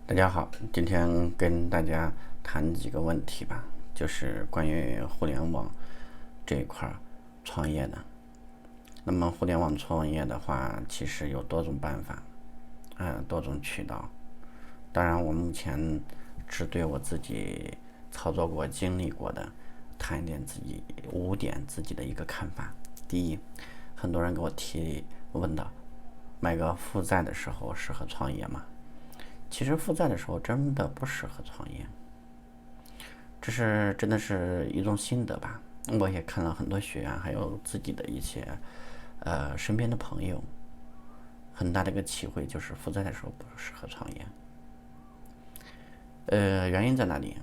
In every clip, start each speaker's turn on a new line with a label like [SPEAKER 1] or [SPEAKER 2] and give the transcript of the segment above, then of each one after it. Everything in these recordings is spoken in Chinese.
[SPEAKER 1] 大家好，今天跟大家谈几个问题吧，就是关于互联网这一块创业的。那么互联网创业的话，其实有多种办法，多种渠道。当然，我目前只对我自己操作过、经历过的，谈一点5点自己的一个看法。第一，很多人给我问到，买个负债的时候适合创业吗？其实负债的时候真的不适合创业，这是真的是一种心得吧。我也看了很多学员，还有自己的一些身边的朋友，很大的一个体会就是负债的时候不适合创业。原因在哪里？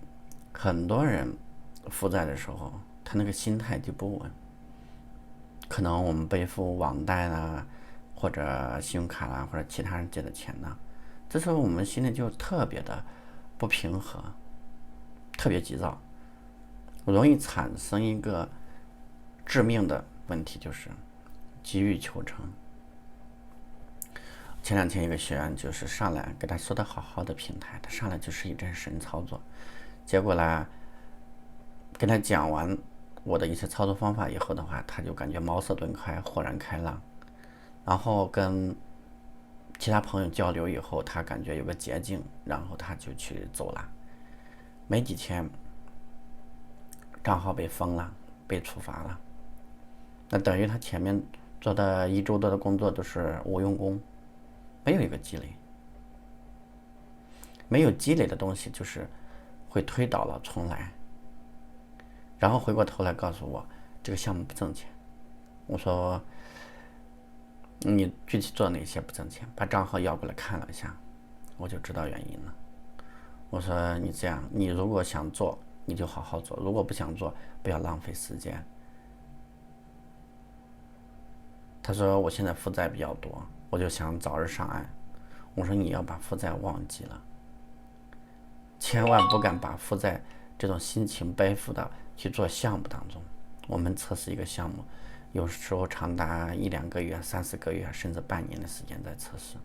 [SPEAKER 1] 很多人负债的时候，他那个心态就不稳，可能我们背负网贷啦，或者信用卡啦，或者其他人借的钱呢，这时候我们心里就特别的不平和，特别急躁，容易产生一个致命的问题，就是急于求成。前2天一个学员就是上来给他说的好好的平台，他上来就是一阵神操作，结果呢，跟他讲完我的一些操作方法以后的话，他就感觉茅塞顿开，豁然开朗。然后跟其他朋友交流以后，他感觉有个捷径，然后他就去走了。没几天，账号被封了，被处罚了。那等于他前面做的1周多的工作都是无用功，没有一个积累。没有积累的东西就是会推倒了重来，然后回过头来告诉我这个项目不挣钱。我说你具体做哪些不挣钱？把账号要过来看了一下，我就知道原因了。我说你这样，你如果想做，你就好好做；如果不想做，不要浪费时间。他说我现在负债比较多，我就想早日上岸。我说你要把负债忘记了，千万不敢把负债这种心情背负到去做项目当中。我们测试一个项目，有时候长达1、2个月、3、4个月，甚至半年的时间在测试，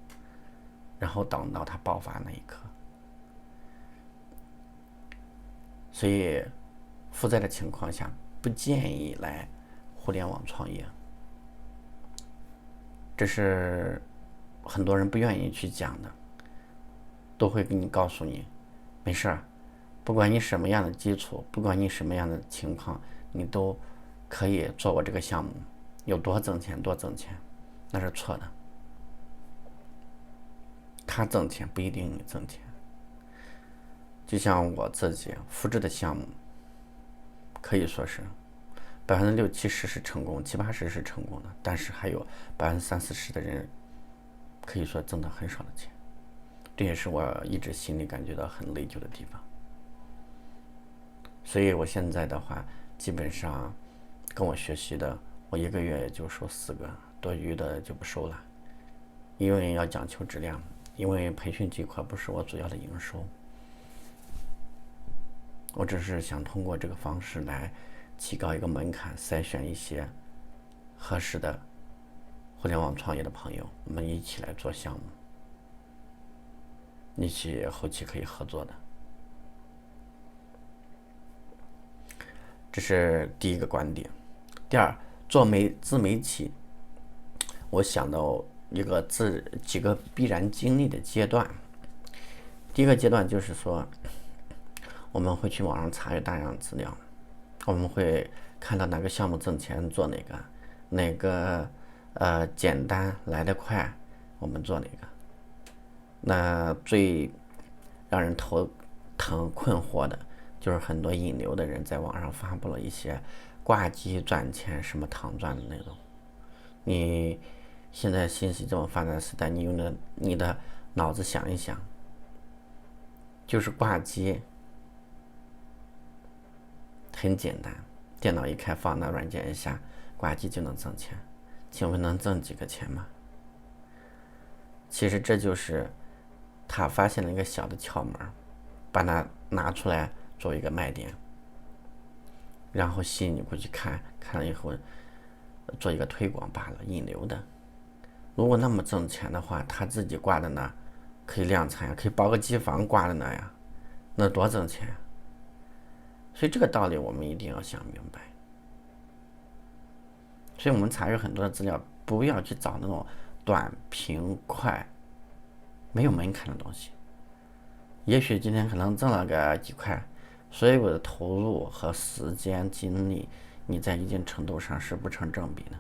[SPEAKER 1] 然后等到它爆发那一刻。所以，负债的情况下，不建议来互联网创业。这是很多人不愿意去讲的，都会给你告诉你，没事儿，不管你什么样的基础，不管你什么样的情况，你都可以做我这个项目，有多挣钱多挣钱，那是错的。他挣钱不一定你挣钱。就像我自己复制的项目，可以说是60%、70%是成功，70、80%是成功的，但是还有30、40%的人可以说挣到很少的钱，这也是我一直心里感觉到很内疚的地方。所以我现在的话，基本上跟我学习的，我1个月也就收4个，多余的就不收了，因为要讲求质量，因为培训这块不是我主要的营收。我只是想通过这个方式来提高一个门槛，筛选一些合适的互联网创业的朋友，我们一起来做项目，一起后期可以合作的。这是第一个观点。第二，做自媒体，我想到几个必然经历的阶段。第一个阶段就是说，我们会去网上查阅大量资料，我们会看到哪个项目挣钱做哪个简单来得快，我们做哪个。那最让人头疼困惑的就是很多引流的人在网上发布了一些挂机赚钱什么躺赚的内容。你现在信息这么发达的时代，你用你的脑子想一想，就是挂机很简单，电脑一开放，那软件一下挂机就能挣钱，请问能挣几个钱吗？其实这就是他发现了一个小的窍门，把它拿出来做一个卖点，然后吸引你过去看了以后做一个推广罢了，引流的。如果那么挣钱的话，他自己挂的呢，可以量产呀，可以包个机房挂在那呀，那多挣钱呀！所以这个道理我们一定要想明白。所以我们查阅很多的资料，不要去找那种短平快、没有门槛的东西。也许今天可能挣了个几块，所有的投入和时间精力，你在一定程度上是不成正比的。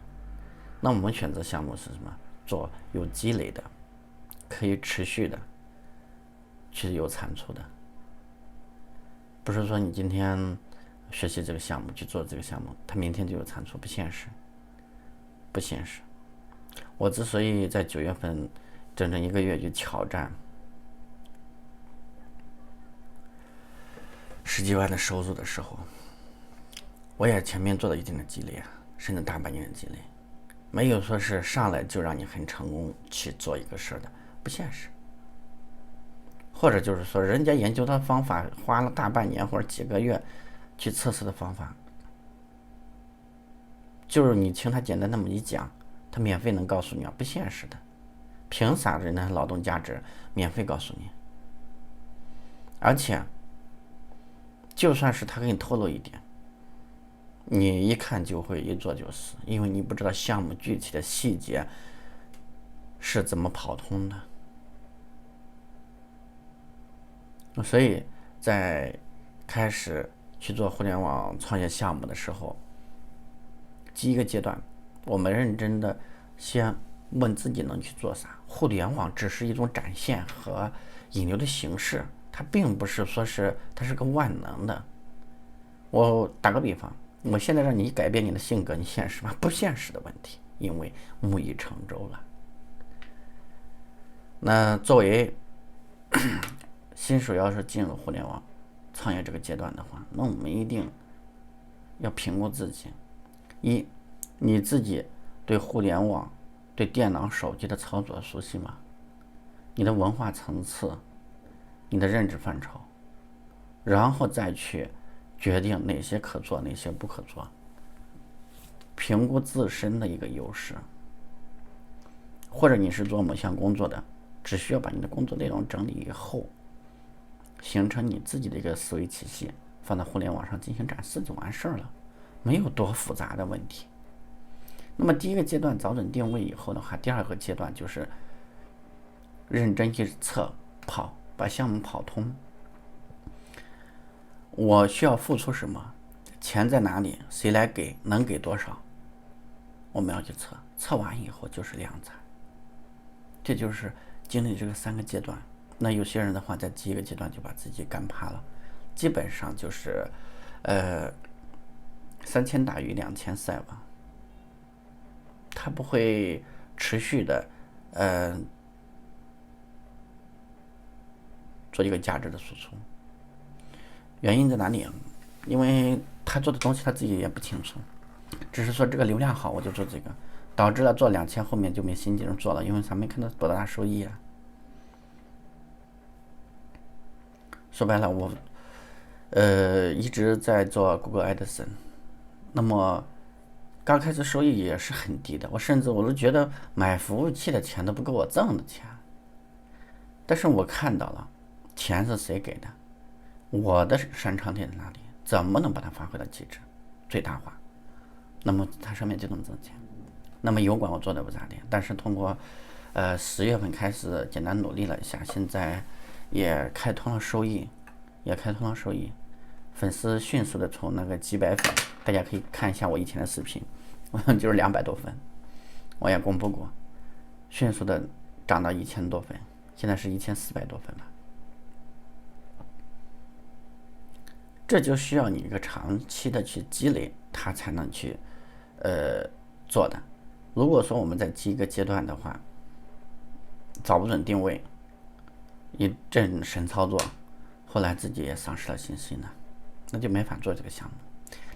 [SPEAKER 1] 那我们选择项目是什么？做有积累的，可以持续的，去有产出的。不是说你今天学习这个项目去做这个项目，它明天就有产出，不现实，不现实。我之所以在9月份整整1个月去挑战10几万的收入的时候，我也前面做了一定的积累啊，甚至大半年的积累，没有说是上来就让你很成功去做一个事的，不现实。或者就是说，人家研究的方法花了大半年或者几个月去测试的方法，就是你听他简单那么一讲，他免费能告诉你啊，不现实的。凭啥人的劳动价值免费告诉你？而且，就算是他给你透露一点，你一看就会一做就死，因为你不知道项目具体的细节是怎么跑通的。所以在开始去做互联网创业项目的时候，第一个阶段，我们认真的先问自己能去做啥。互联网只是一种展现和引流的形式，它并不是说是它是个万能的。我打个比方，我现在让你改变你的性格，你现实吗？不现实的问题，因为木已成舟了。那作为新手要是进入互联网创业这个阶段的话，那我们一定要评估自己：一，你自己对互联网、对电脑、手机的操作熟悉吗？你的文化层次、你的认知范畴，然后再去决定哪些可做，哪些不可做，评估自身的一个优势。或者你是做某项工作的，只需要把你的工作内容整理以后，形成你自己的一个思维体系，放在互联网上进行展示就完事儿了，没有多复杂的问题。那么第一个阶段找准定位以后的话，第二个阶段就是认真去跑，把项目跑通。我需要付出什么？钱在哪里？谁来给？能给多少？我们要去测完以后就是量产。这就是经历这个3个阶段。那有些人的话，在第一个阶段就把自己干趴了，基本上就是3000打鱼2000晒网，他不会持续的做一个价值的输出。原因在哪里？因为他做的东西他自己也不清楚，只是说这个流量好我就做这个，导致了做2000后面就没心情做了，因为咱没看到多大收益啊。说白了，我一直在做 Google AdSense， 那么刚开始收益也是很低的，甚至我都觉得买服务器的钱都不够我挣的钱。但是我看到了钱是谁给的，我的擅长点在哪里，怎么能把它发挥到极致最大化，那么它上面就能挣钱。那么油管我做的不咋地，但是通过10月份开始简单努力了一下，现在也开通了收益，粉丝迅速的从那个几百粉，大家可以看一下我以前的视频，就是200多粉，我也公布过，迅速的涨到1000多粉，现在是1400多粉了。这就需要你一个长期的去积累，它才能去做的。如果说我们在第一个阶段的话，找不准定位，一阵神操作，后来自己也丧失了信心了，那就没法做这个项目。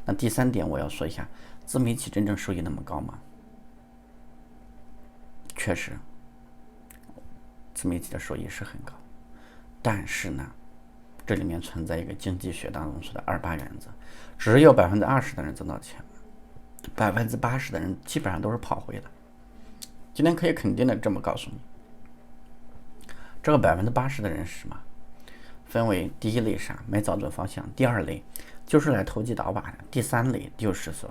[SPEAKER 1] 那第3点我要说一下，自媒体真正收益那么高吗？确实，自媒体的收益是很高，但是呢，这里面存在一个经济学当中说的2-8原则，只有20%的人挣到钱，80%的人基本上都是跑回的。今天可以肯定的这么告诉你，这个80%的人是什么？分为第一类啥，没找准方向；第二类就是来投机倒把的；第三类就是说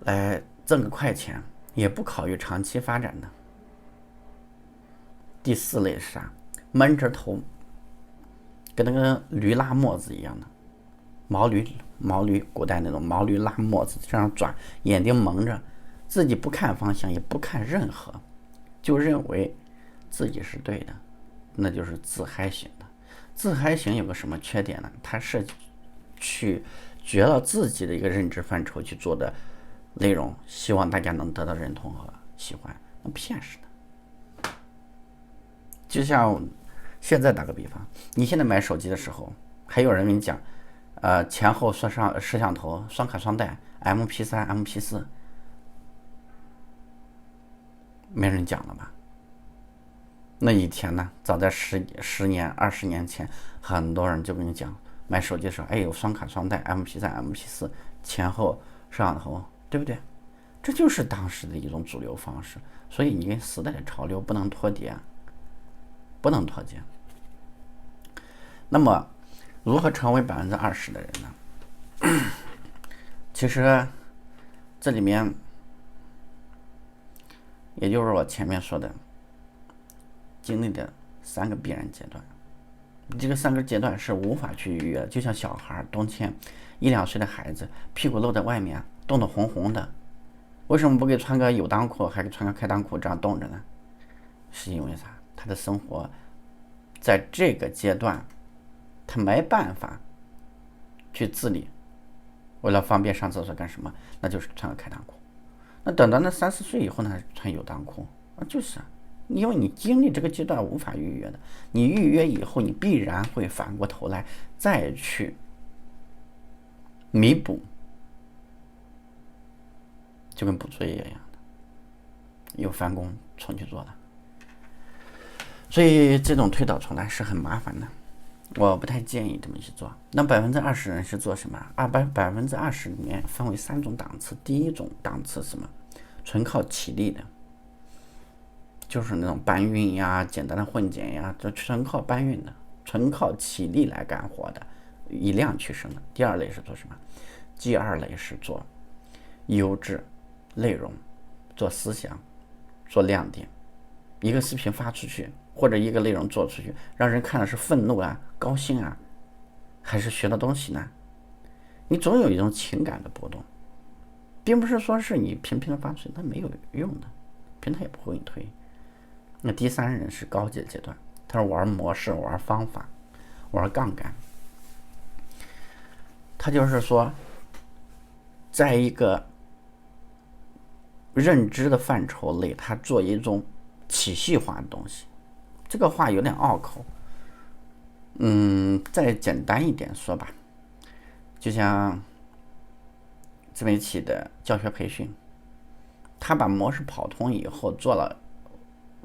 [SPEAKER 1] 来挣个快钱，也不考虑长期发展的；第四类是啥？闷着头，跟那个驴拉磨子一样的，毛驴，古代那种毛驴拉磨子这样转，眼睛蒙着，自己不看方向，也不看任何，就认为自己是对的，那就是自嗨型的。自嗨型有个什么缺点呢？它是去觉得自己的一个认知范畴去做的内容，希望大家能得到认同和喜欢，那骗似的。就像现在打个比方，你现在买手机的时候，还有人跟你讲，前后摄像头双卡双待 MP3、MP4，没人讲了吧？那以前呢，早在10年、20年前，很多人就跟你讲，买手机的时候，有双卡双待 MP3、MP4，前后摄像头，对不对？这就是当时的一种主流方式，所以你跟时代的潮流不能脱节，不能脱节。那么，如何成为20%的人呢？其实这里面，也就是我前面说的，经历的3个必然阶段。这个3个阶段是无法去逾越的，就像小孩冬天1、2岁的孩子，屁股露在外面，冻得红红的，为什么不给穿个有裆裤，还给穿个开裆裤这样冻着呢？是因为啥？他的生活在这个阶段，他没办法去自理，为了方便上厕所干什么？那就是穿个开裆裤。那等到那3、4岁以后呢，穿有裆裤，就是因为你经历这个阶段无法预约的，你预约以后，你必然会反过头来再去弥补，就跟补作业一样的，有翻工重去做的。所以这种推倒重来是很麻烦的，我不太建议这么去做。那20%人是做什么？20%里面分为3种档次。第一种档次是什么？纯靠体力的，就是那种搬运呀、简单的混剪呀，这纯靠搬运的，纯靠体力来干活的，以量取胜的。第二类是做什么？第二类是做优质内容，做思想，做亮点。一个视频发出去，或者一个内容做出去，让人看的是愤怒啊、高兴啊，还是学到东西呢？你总有一种情感的波动，并不是说是你频频的发出去，那没有用的，平台也不会给你推。那第3人是高阶阶段，他是玩模式、玩方法、玩杠杆。他就是说，在一个认知的范畴内，他做一种体系化的东西。这个话有点拗口，再简单一点说吧，就像自媒体的教学培训，他把模式跑通以后，做了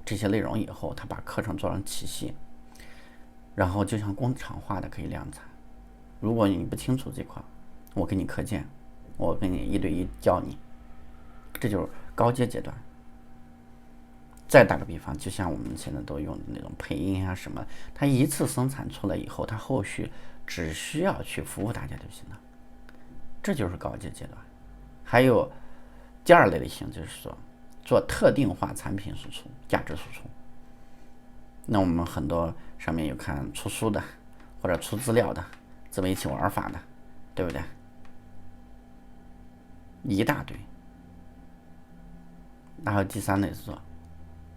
[SPEAKER 1] 这些内容以后，他把课程做成体系，然后就像工厂化的可以量产。如果你不清楚这块，我给你课件，我给你1对1教你，这就是高阶阶段。再打个比方，就像我们现在都用的那种配音啊什么，它一次生产出来以后，它后续只需要去服务大家就行了，这就是高阶阶段。还有第2类型，就是说做特定化产品输出、价值输出。那我们很多上面有看出书的，或者出资料的，自媒体玩法的，对不对？一大堆。然后第3类是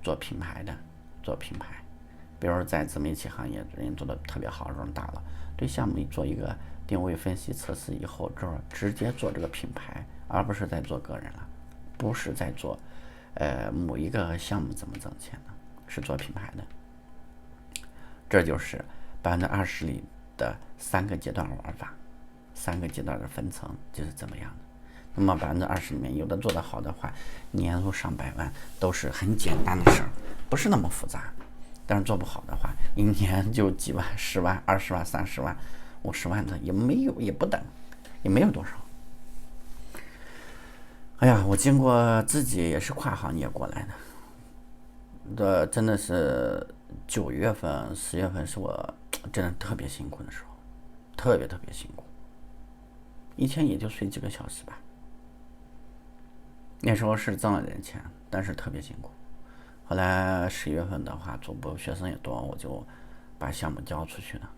[SPEAKER 1] 做品牌的，做品牌，比如在自媒体行业人做的特别好，这种大佬对项目做一个定位分析测试以后，这直接做这个品牌，而不是在做个人了，不是在做某一个项目怎么挣钱呢，是做品牌的。这就是20%里的3个阶段玩法，3个阶段的分层就是这么样的。那么20%里面有的做得好的话，年入上百万都是很简单的事儿，不是那么复杂。但是做不好的话，一年就几万、10万、20万、30万、50万的也没有，也不等，也没有多少。哎呀，我经过自己也是跨行业过来的，真的是9月份、10月份是我真的特别辛苦的时候，特别辛苦，一天也就睡几个小时吧。那时候是挣了点钱，但是特别辛苦。后来11月份的话，逐步学生也多，我就把项目交出去了。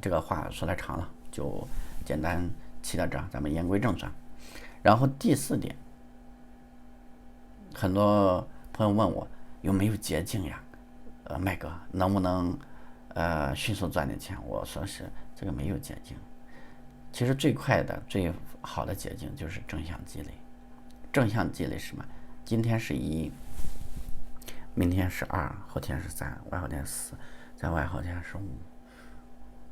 [SPEAKER 1] 这个话说来长了，就简单提到这儿，咱们言归正传。然后第4点，很多朋友问我有没有捷径呀？麦哥能不能迅速赚点钱？我说是这个没有捷径。其实最快的、最好的捷径就是正向积累。正向积累是什么？今天是1，明天是2，后天是3，外后天是4，再外后天是5。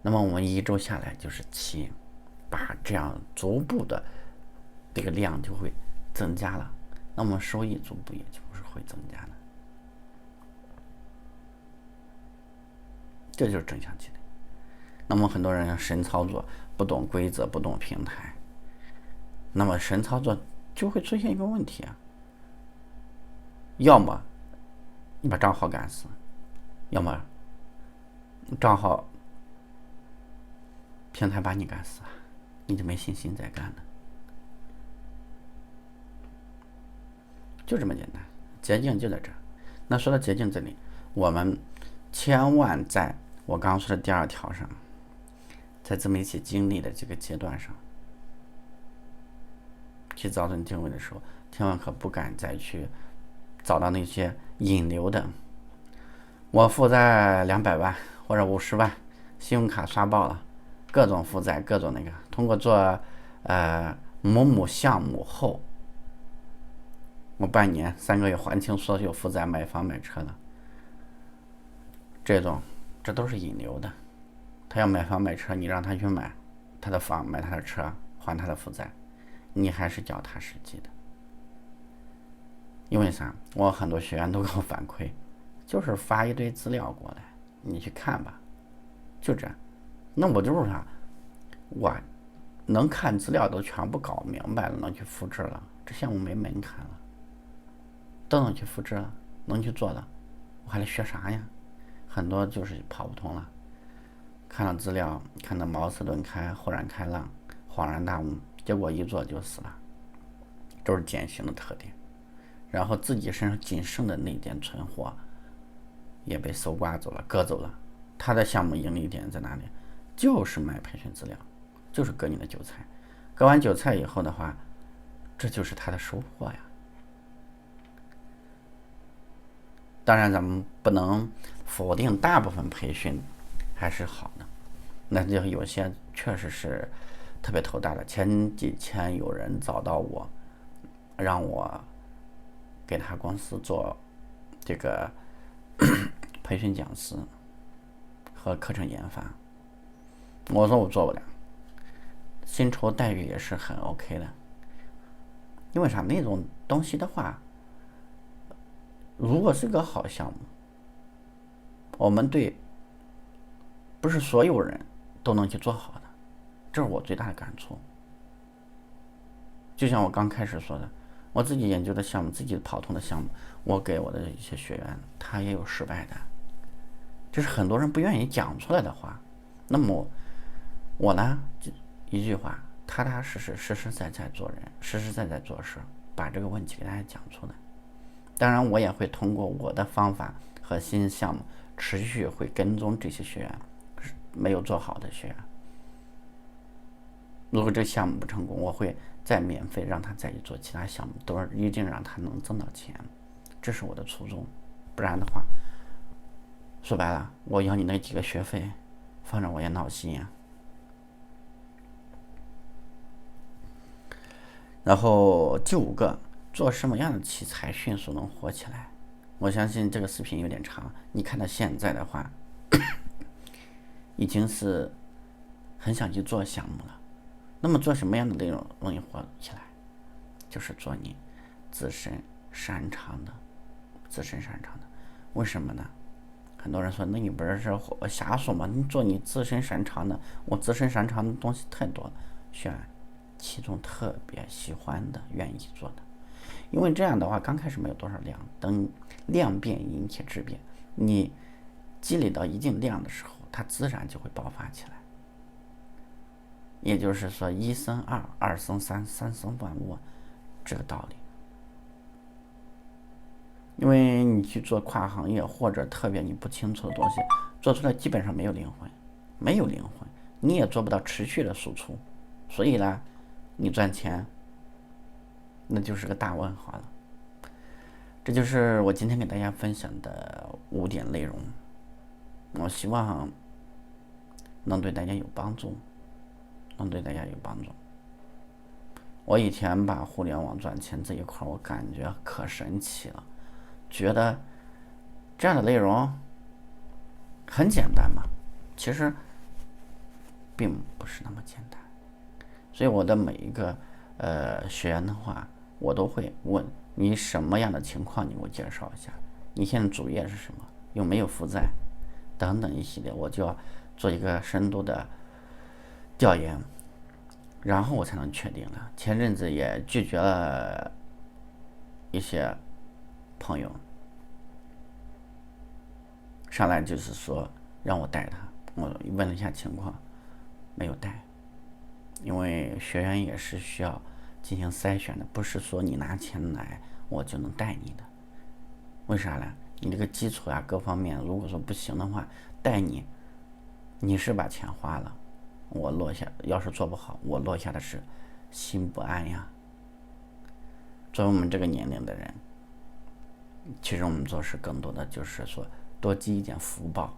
[SPEAKER 1] 那么我们1周下来就是7，把这样逐步的这个量就会增加了，那么收益逐步也就是会增加的。这就是正向积累。那么很多人神操作，不懂规则，不懂平台，那么神操作就会出现一个问题啊，要么你把账号干死，要么账号平台把你干死，你就没信心再干了。就这么简单，捷径就在这儿。那说到捷径这里，我们千万在我刚刚说的第2条上，在自媒体经历的这个阶段上，去找准定位的时候，千万可不敢再去找到那些引流的。我负债200万或者50万，信用卡刷爆了，各种负债，各种那个，通过做某某项目后，我半年3个月还清所有负债，买房买车了。这都是引流的。他要买房买车，你让他去买他的房，买他的车，还他的负债，你还是脚踏实地的。因为啥？我很多学员都给我反馈，就是发一堆资料过来，你去看吧，就这样。那我就是啥？我能看资料都全部搞明白了，能去复制了，这项目没门槛了，都能去复制了，能去做了，我还得学啥呀？很多就是跑不通了，看了资料，看得茅塞顿开，豁然开朗，恍然大悟，结果一做就死了，都是典型的特点。然后自己身上仅剩的那点存货也被搜刮走了，割走了。他的项目盈利点在哪里？就是卖培训资料，就是割你的韭菜。割完韭菜以后的话，这就是他的收获呀。当然咱们不能否定大部分培训还是好的，那就有些确实是特别头大的。前几天有人找到我，让我给他公司做这个培训讲师和课程研发，我说我做不了，薪酬待遇也是很 OK 的。因为啥？那种东西的话，如果是个好项目，我们对不是所有人都能去做好的，这是我最大的感触。就像我刚开始说的，我自己研究的项目，自己跑通的项目，我给我的一些学员，他也有失败的，这是很多人不愿意讲出来的话。那么我呢，就一句话，踏踏实实，实实在在做人，实实在在做事，把这个问题给大家讲出来。当然我也会通过我的方法和新项目持续会跟踪这些学员没有做好的学员，如果这个项目不成功，我会再免费让他再去做其他项目，都是一定让他能挣到钱，这是我的初衷。不然的话，说白了，我要你那几个学费放着我也闹心呀。然后第5个，做什么样的题材迅速能火起来？我相信这个视频有点长，你看到现在的话已经是很想去做项目了。那么做什么样的内容容易火起来？就是做你自身擅长的。为什么呢？很多人说，那你不是瞎说吗？你做你自身擅长的，我自身擅长的东西太多了，选其中特别喜欢的，愿意做的。因为这样的话刚开始没有多少量，等量变引起质变，你积累到一定量的时候，它自然就会爆发起来。也就是说一生二，二生三，三生万物，这个道理。因为你去做跨行业或者特别你不清楚的东西，做出来基本上没有灵魂，没有灵魂，你也做不到持续的输出，所以呢，你赚钱那就是个大问号了。这就是我今天给大家分享的5点内容，我希望能对大家有帮助，我以前把互联网赚钱这一块，我感觉可神奇了，觉得这样的内容很简单嘛，其实并不是那么简单。所以我的每一个学员的话，我都会问你什么样的情况，你给我介绍一下，你现在主业是什么，有没有负债等等一系列，我就要做一个深度的调研，然后我才能确定了。前阵子也拒绝了一些朋友，上来就是说让我带他，我问了一下情况，没有带，因为学员也是需要进行筛选的，不是说你拿钱来我就能带你的。为啥呢？你这个基础啊各方面，如果说不行的话，带你是把钱花了，我落下，要是做不好，我落下的是心不安呀。作为我们这个年龄的人，其实我们做事更多的就是说多积一点福报，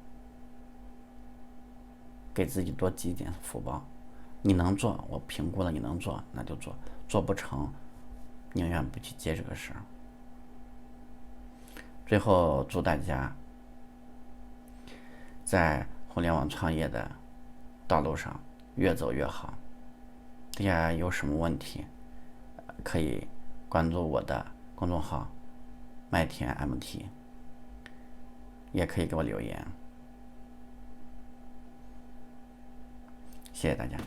[SPEAKER 1] 给自己多积一点福报。你能做，我评估了你能做，那就做；做不成，宁愿不去接这个事儿。最后祝大家在互联网创业的道路上越走越好。大家有什么问题，可以关注我的公众号麦田 MT， 也可以给我留言。谢谢大家。